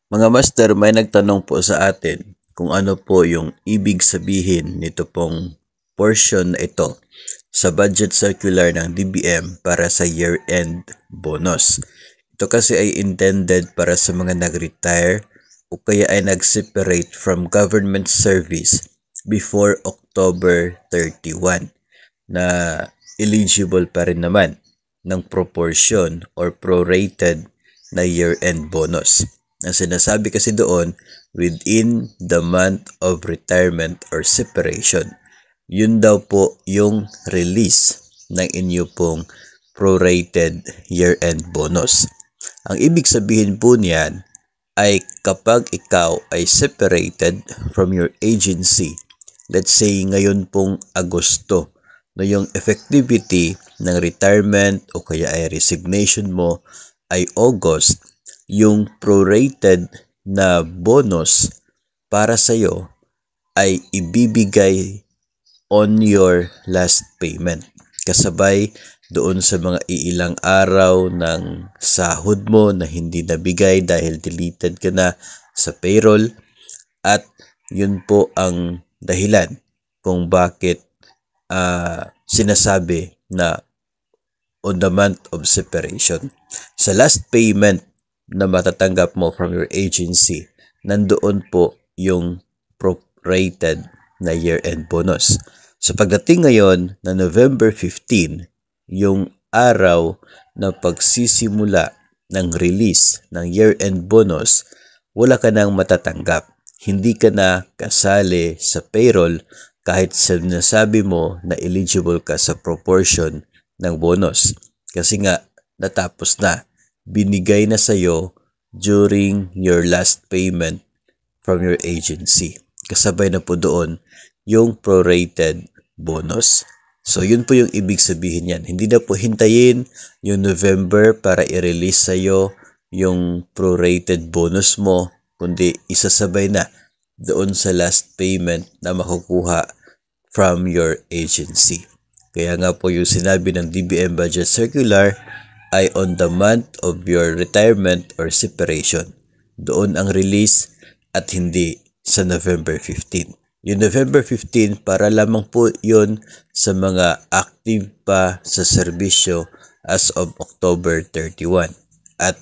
Mga master, may nagtanong po sa atin kung ano po yung ibig sabihin nito pong portion na ito sa budget circular ng DBM para sa year-end bonus. Ito kasi ay intended para sa mga nag-retire o kaya ay nag-separate from government service before October 31 na eligible pa rin naman ng proportion or prorated na year-end bonus. Ang sinasabi kasi doon, within the month of retirement or separation. Yun daw po yung release ng inyo pong prorated year-end bonus. Ang ibig sabihin po niyan ay kapag ikaw ay separated from your agency, let's say ngayon pong Agosto, na yung effectivity ng retirement o kaya ay resignation mo ay August, yung prorated na bonus para sa'yo ay ibibigay on your last payment. Kasabay doon sa mga iilang araw ng sahod mo na hindi nabigay dahil deleted ka na sa payroll, at yun po ang dahilan kung bakit sinasabi na on the month of separation. Sa last payment na matatanggap mo from your agency, nandoon po yung prorated na year-end bonus. So pagdating ngayon na November 15, yung araw na pagsisimula ng release ng year-end bonus, wala ka nang matatanggap. Hindi ka na kasali sa payroll kahit sinasabi mo na eligible ka sa proportion ng bonus. Kasi nga, natapos na. Binigay na sa'yo during your last payment from your agency. Kasabay na po doon yung prorated bonus. So, yun po yung ibig sabihin yan. Hindi na po hintayin yung November para i-release sa'yo yung prorated bonus mo, kundi isasabay na doon sa last payment na makukuha from your agency. Kaya nga po yung sinabi ng DBM Budget Circular ay on the month of your retirement or separation. Doon ang release at hindi sa November 15. Yung November 15 para lamang po yun sa mga active pa sa serbisyo as of October 31 at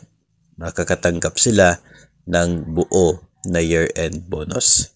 makakatanggap sila ng buo na year-end bonus.